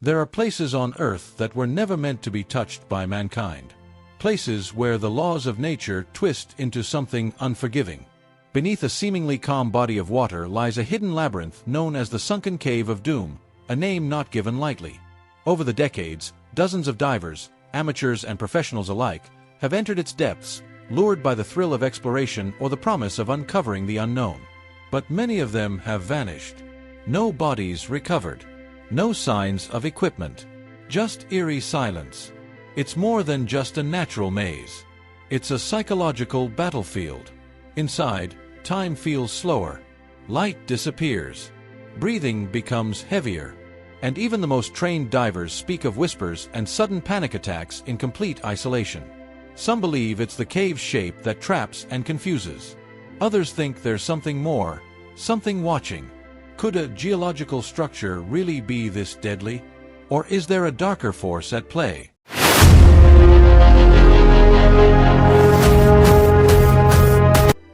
There are places on Earth that were never meant to be touched by mankind. Places where the laws of nature twist into something unforgiving. Beneath a seemingly calm body of water lies a hidden labyrinth known as the Sunken Cave of Doom, a name not given lightly. Over the decades, dozens of divers, amateurs and professionals alike, have entered its depths, lured by the thrill of exploration or the promise of uncovering the unknown. But many of them have vanished. No bodies recovered. No signs of equipment. Just eerie silence. It's more than just a natural maze. It's a psychological battlefield. Inside, time feels slower. Light disappears. Breathing becomes heavier. And even the most trained divers speak of whispers and sudden panic attacks in complete isolation. Some believe it's the cave's shape that traps and confuses. Others think there's something more, something watching. Could a geological structure really be this deadly? Or is there a darker force at play?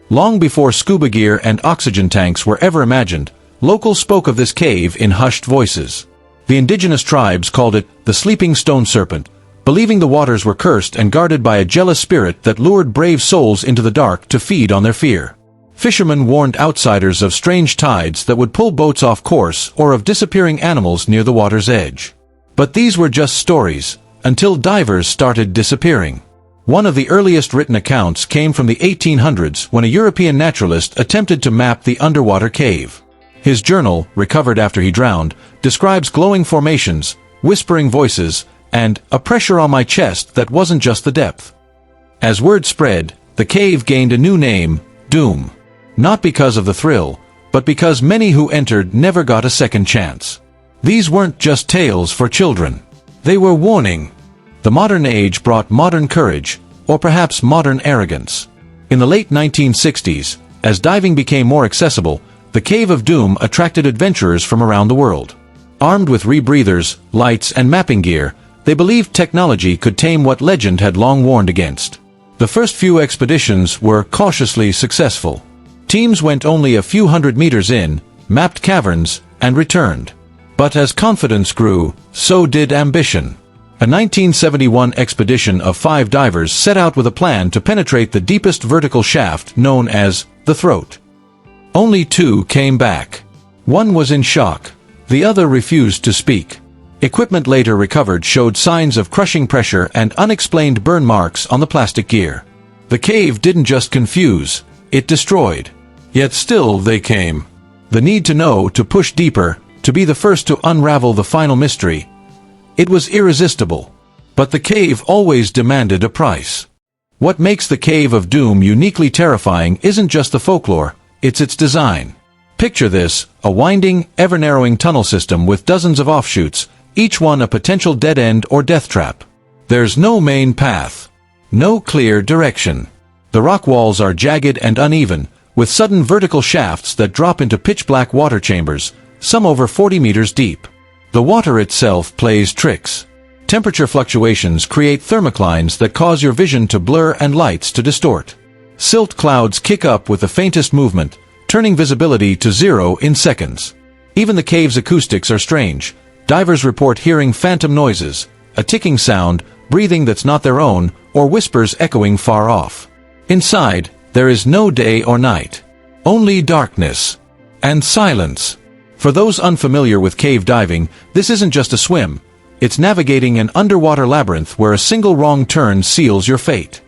Long before scuba gear and oxygen tanks were ever imagined, locals spoke of this cave in hushed voices. The indigenous tribes called it the Sleeping Stone Serpent, believing the waters were cursed and guarded by a jealous spirit that lured brave souls into the dark to feed on their fear. Fishermen warned outsiders of strange tides that would pull boats off course or of disappearing animals near the water's edge. But these were just stories, until divers started disappearing. One of the earliest written accounts came from the 1800s when a European naturalist attempted to map the underwater cave. His journal, recovered after he drowned, describes glowing formations, whispering voices, and a pressure on my chest that wasn't just the depth. As word spread, the cave gained a new name, Doom. Not because of the thrill, but because many who entered never got a second chance. These weren't just tales for children. They were warning. The modern age brought modern courage, or perhaps modern arrogance. In the late 1960s, as diving became more accessible, the Cave of Doom attracted adventurers from around the world. Armed with rebreathers, lights, and mapping gear, they believed technology could tame what legend had long warned against. The first few expeditions were cautiously successful. Teams went only a few hundred meters in, mapped caverns, and returned. But as confidence grew, so did ambition. A 1971 expedition of 5 divers set out with a plan to penetrate the deepest vertical shaft known as the Throat. Only 2 came back. One was in shock. The other refused to speak. Equipment later recovered showed signs of crushing pressure and unexplained burn marks on the plastic gear. The cave didn't just confuse, it destroyed. Yet still they came. The need to know, to push deeper, to be the first to unravel the final mystery. It was irresistible. But the cave always demanded a price. What makes the Cave of Doom uniquely terrifying isn't just the folklore, it's its design. Picture this, a winding, ever-narrowing tunnel system with dozens of offshoots, each one a potential dead end or death trap. There's no main path. No clear direction. The rock walls are jagged and uneven, with sudden vertical shafts that drop into pitch-black water chambers, some over 40 meters deep. The water itself plays tricks. Temperature fluctuations create thermoclines that cause your vision to blur and lights to distort. Silt clouds kick up with the faintest movement, turning visibility to 0 in seconds. Even the cave's acoustics are strange. Divers report hearing phantom noises, a ticking sound, breathing that's not their own, or whispers echoing far off. Inside, there is no day or night. Only darkness. And silence. For those unfamiliar with cave diving, this isn't just a swim. It's navigating an underwater labyrinth where a single wrong turn seals your fate.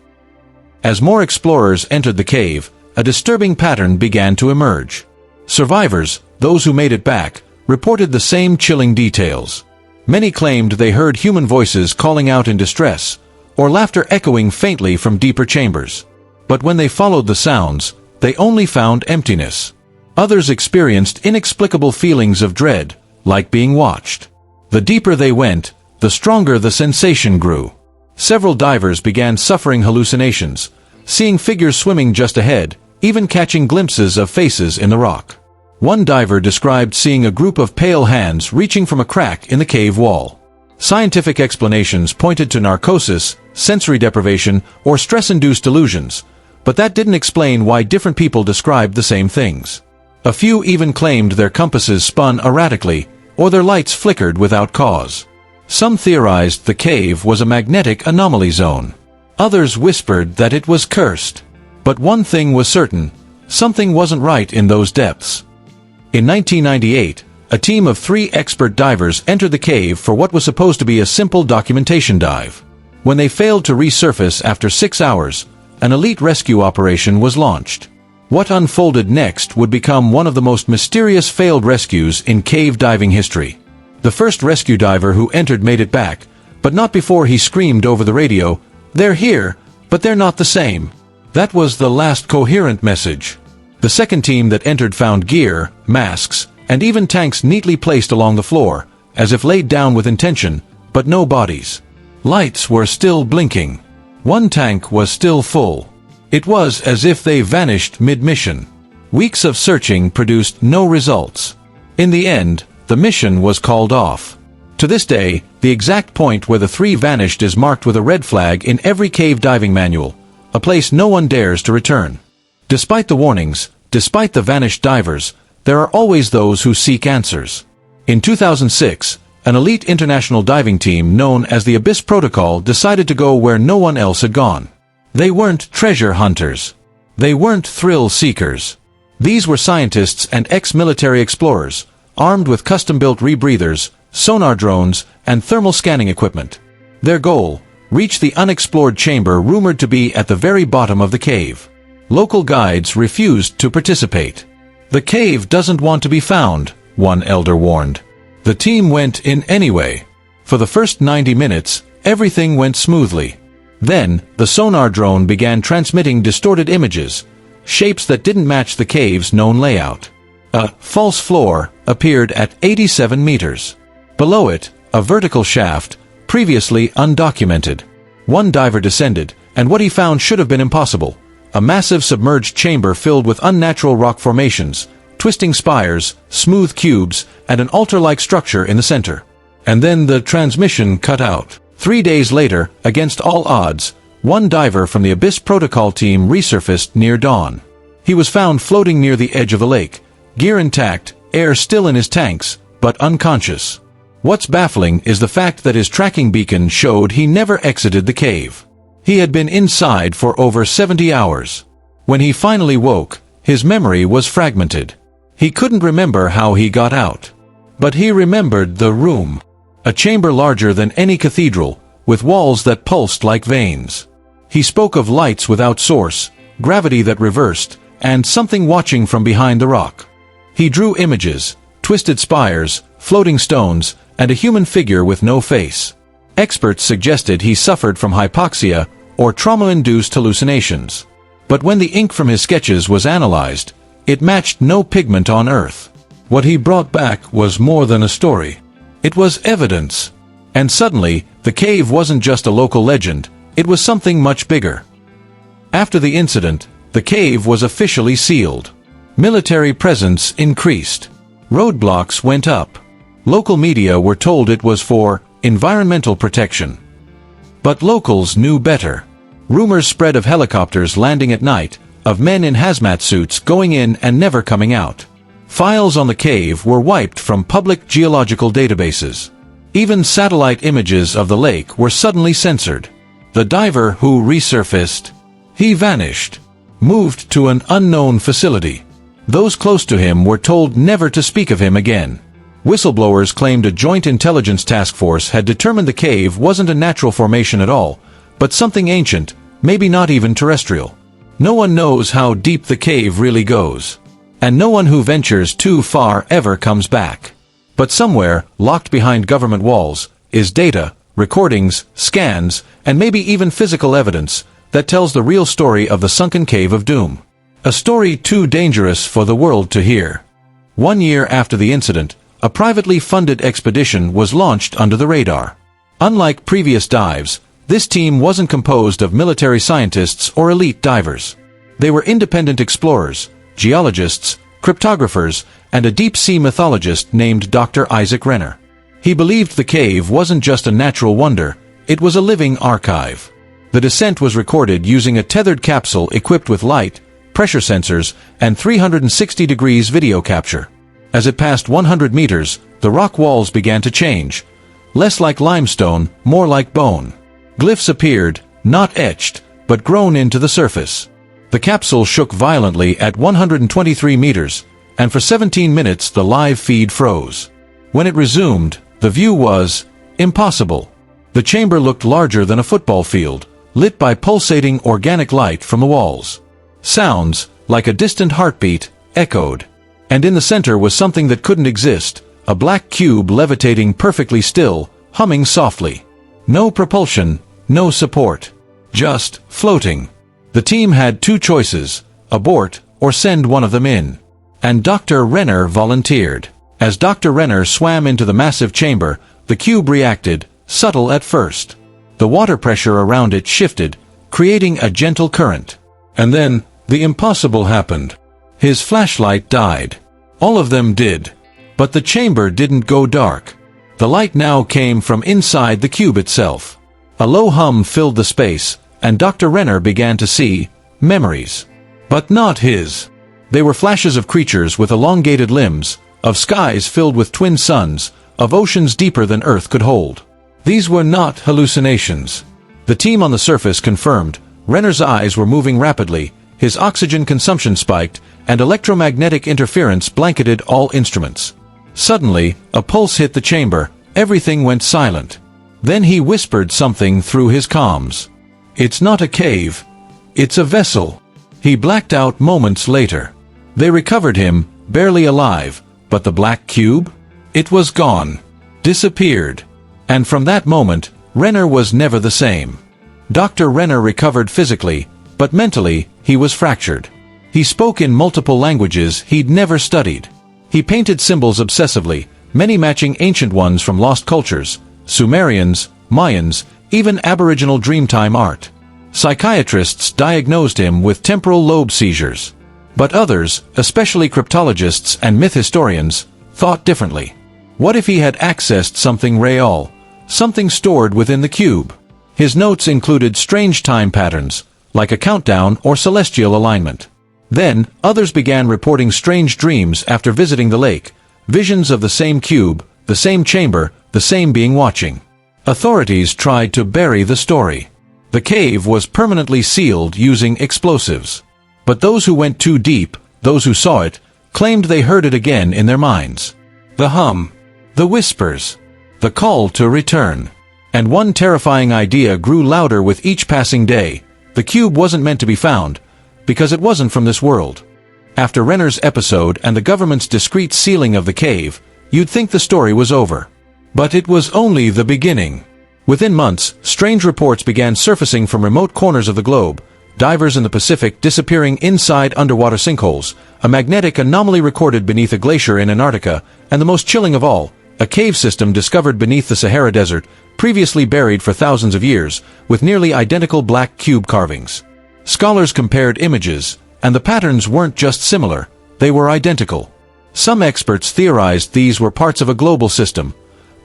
As more explorers entered the cave, a disturbing pattern began to emerge. Survivors, those who made it back, reported the same chilling details. Many claimed they heard human voices calling out in distress, or laughter echoing faintly from deeper chambers. But when they followed the sounds, they only found emptiness. Others experienced inexplicable feelings of dread, like being watched. The deeper they went, the stronger the sensation grew. Several divers began suffering hallucinations, seeing figures swimming just ahead, even catching glimpses of faces in the rock. One diver described seeing a group of pale hands reaching from a crack in the cave wall. Scientific explanations pointed to narcosis, sensory deprivation, or stress-induced delusions, but that didn't explain why different people described the same things. A few even claimed their compasses spun erratically, or their lights flickered without cause. Some theorized the cave was a magnetic anomaly zone. Others whispered that it was cursed. But one thing was certain, something wasn't right in those depths. In 1998, a team of 3 expert divers entered the cave for what was supposed to be a simple documentation dive. When they failed to resurface after 6 hours, an elite rescue operation was launched. What unfolded next would become one of the most mysterious failed rescues in cave diving history. The first rescue diver who entered made it back, but not before he screamed over the radio, "They're here, but they're not the same." That was the last coherent message. The second team that entered found gear, masks, and even tanks neatly placed along the floor, as if laid down with intention, but no bodies. Lights were still blinking. One tank was still full. It was as if they vanished mid-mission. Weeks of searching produced no results. In the end, the mission was called off. To this day, the exact point where the 3 vanished is marked with a red flag in every cave diving manual, a place no one dares to return. Despite the warnings, despite the vanished divers, there are always those who seek answers. In 2006, an elite international diving team known as the Abyss Protocol decided to go where no one else had gone. They weren't treasure hunters. They weren't thrill seekers. These were scientists and ex-military explorers, armed with custom-built rebreathers, sonar drones, and thermal scanning equipment. Their goal: reach the unexplored chamber rumored to be at the very bottom of the cave. Local guides refused to participate. "The cave doesn't want to be found," one elder warned. The team went in anyway. For the first 90 minutes, everything went smoothly. Then, the sonar drone began transmitting distorted images, shapes that didn't match the cave's known layout. A false floor appeared at 87 meters. Below it, a vertical shaft, previously undocumented. One diver descended, and what he found should have been impossible: a massive submerged chamber filled with unnatural rock formations, twisting spires, smooth cubes, and an altar-like structure in the center. And then the transmission cut out. 3 days later, against all odds, one diver from the Abyss Protocol team resurfaced near dawn. He was found floating near the edge of the lake, gear intact, air still in his tanks, but unconscious. What's baffling is the fact that his tracking beacon showed he never exited the cave. He had been inside for over 70 hours. When he finally woke, his memory was fragmented. He couldn't remember how he got out. But he remembered the room. A chamber larger than any cathedral, with walls that pulsed like veins. He spoke of lights without source, gravity that reversed, and something watching from behind the rock. He drew images, twisted spires, floating stones, and a human figure with no face. Experts suggested he suffered from hypoxia or trauma-induced hallucinations. But when the ink from his sketches was analyzed, it matched no pigment on Earth. What he brought back was more than a story. It was evidence. And suddenly, the cave wasn't just a local legend, it was something much bigger. After the incident, the cave was officially sealed. Military presence increased. Roadblocks went up. Local media were told it was for environmental protection. But locals knew better. Rumors spread of helicopters landing at night, of men in hazmat suits going in and never coming out. Files on the cave were wiped from public geological databases. Even satellite images of the lake were suddenly censored. The diver who resurfaced, he vanished, moved to an unknown facility. Those close to him were told never to speak of him again. Whistleblowers claimed a joint intelligence task force had determined the cave wasn't a natural formation at all, but something ancient, maybe not even terrestrial. No one knows how deep the cave really goes. And no one who ventures too far ever comes back. But somewhere, locked behind government walls, is data, recordings, scans, and maybe even physical evidence that tells the real story of the sunken cave of doom. A story too dangerous for the world to hear. 1 year after the incident, a privately funded expedition was launched under the radar. Unlike previous dives, this team wasn't composed of military scientists or elite divers. They were independent explorers, geologists, cryptographers, and a deep-sea mythologist named Dr. Isaac Renner. He believed the cave wasn't just a natural wonder, it was a living archive. The descent was recorded using a tethered capsule equipped with light, pressure sensors, and 360 degrees video capture. As it passed 100 meters, the rock walls began to change. less like limestone, more like bone. Glyphs appeared, not etched, but grown into the surface. The capsule shook violently at 123 meters, and for 17 minutes the live feed froze. When it resumed, the view was impossible. The chamber looked larger than a football field, lit by pulsating organic light from the walls. Sounds, like a distant heartbeat, echoed. And in the center was something that couldn't exist, a black cube levitating perfectly still, humming softly. No propulsion, no support. Just floating. The team had two choices, abort or send one of them in. And Dr. Renner volunteered. As Dr. Renner swam into the massive chamber, the cube reacted, subtle at first. The water pressure around it shifted, creating a gentle current. And then, the impossible happened. His flashlight died. All of them did. But the chamber didn't go dark. The light now came from inside the cube itself. A low hum filled the space, and Dr. Renner began to see memories. But not his. They were flashes of creatures with elongated limbs, of skies filled with twin suns, of oceans deeper than Earth could hold. These were not hallucinations. The team on the surface confirmed. Renner's eyes were moving rapidly, his oxygen consumption spiked, and electromagnetic interference blanketed all instruments. Suddenly, a pulse hit the chamber, everything went silent. Then he whispered something through his comms. "It's not a cave. It's a vessel." He blacked out moments later. They recovered him, barely alive, but the black cube? It was gone. Disappeared. And from that moment, Renner was never the same. Dr. Renner recovered physically, but mentally, he was fractured. He spoke in multiple languages he'd never studied. He painted symbols obsessively, many matching ancient ones from lost cultures, Sumerians, Mayans, even Aboriginal Dreamtime art. Psychiatrists diagnosed him with temporal lobe seizures. But others, especially cryptologists and myth historians, thought differently. What if he had accessed something real, something stored within the cube? His notes included strange time patterns, like a countdown or celestial alignment. Then, others began reporting strange dreams after visiting the lake, visions of the same cube, the same chamber, the same being watching. Authorities tried to bury the story. The cave was permanently sealed using explosives. But those who went too deep, those who saw it, claimed they heard it again in their minds. The hum, the whispers, the call to return. And one terrifying idea grew louder with each passing day. The cube wasn't meant to be found, because it wasn't from this world. After Renner's episode and the government's discreet sealing of the cave, you'd think the story was over. But it was only the beginning. Within months, strange reports began surfacing from remote corners of the globe. Divers in the Pacific disappearing inside underwater sinkholes, a magnetic anomaly recorded beneath a glacier in Antarctica, and the most chilling of all, a cave system discovered beneath the Sahara Desert, previously buried for thousands of years, with nearly identical black cube carvings. Scholars compared images, and the patterns weren't just similar, they were identical. Some experts theorized these were parts of a global system,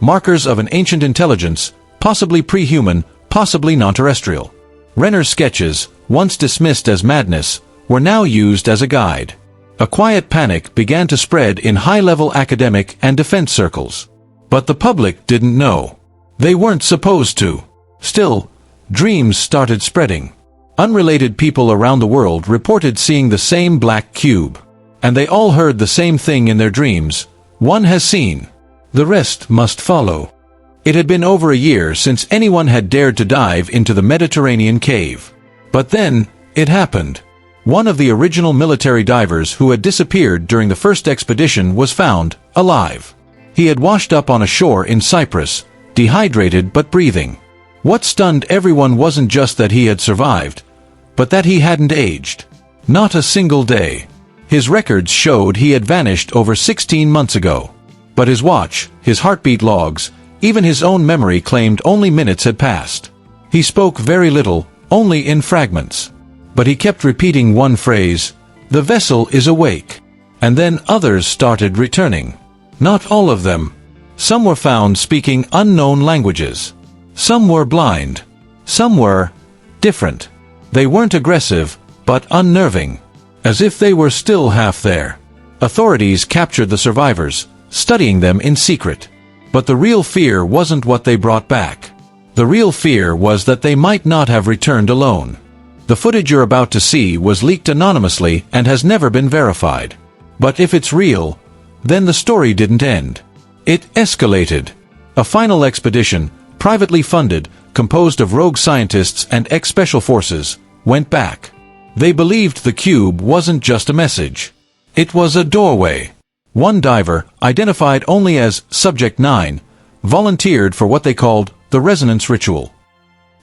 markers of an ancient intelligence, possibly pre-human, possibly non-terrestrial. Renner's sketches, once dismissed as madness, were now used as a guide. A quiet panic began to spread in high-level academic and defense circles. But the public didn't know. They weren't supposed to. Still, dreams started spreading. Unrelated people around the world reported seeing the same black cube. And they all heard the same thing in their dreams. One has seen. The rest must follow. It had been over a year since anyone had dared to dive into the Mediterranean cave. But then, it happened. One of the original military divers who had disappeared during the first expedition was found, alive. He had washed up on a shore in Cyprus, dehydrated but breathing. What stunned everyone wasn't just that he had survived, but that he hadn't aged. Not a single day. His records showed he had vanished over 16 months ago. But his watch, his heartbeat logs, even his own memory claimed only minutes had passed. He spoke very little, only in fragments. But he kept repeating one phrase, "The vessel is awake." And then others started returning. Not all of them. Some were found speaking unknown languages. Some were blind. Some were different. They weren't aggressive, but unnerving. As if they were still half there. Authorities captured the survivors, studying them in secret. But the real fear wasn't what they brought back. The real fear was that they might not have returned alone. The footage you're about to see was leaked anonymously and has never been verified. But if it's real, then the story didn't end. It escalated. A final expedition, privately funded, composed of rogue scientists and ex-special forces, went back. They believed the cube wasn't just a message. It was a doorway. One diver, identified only as Subject 9, volunteered for what they called the resonance ritual.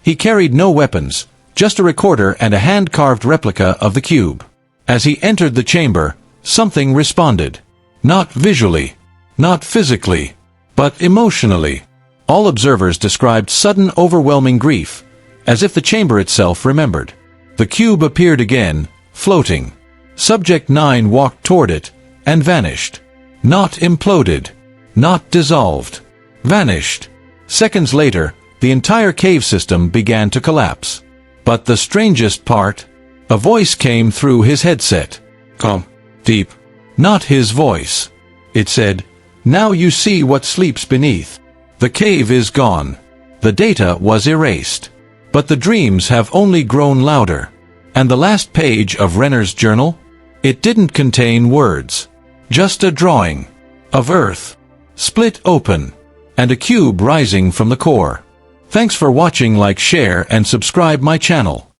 He carried no weapons, just a recorder and a hand-carved replica of the cube. As he entered the chamber, something responded. Not visually, not physically, but emotionally. All observers described sudden overwhelming grief, as if the chamber itself remembered. The cube appeared again, floating. Subject 9 walked toward it, and vanished. Not imploded. Not dissolved. Vanished. Seconds later, the entire cave system began to collapse. But the strangest part, a voice came through his headset. Calm. Deep. Not his voice. It said, "Now you see what sleeps beneath. The cave is gone. The data was erased. But the dreams have only grown louder." And the last page of Renner's journal? It didn't contain words. Just a drawing. Of Earth. Split open. And a cube rising from the core. Thanks for watching. Like, share and subscribe my channel.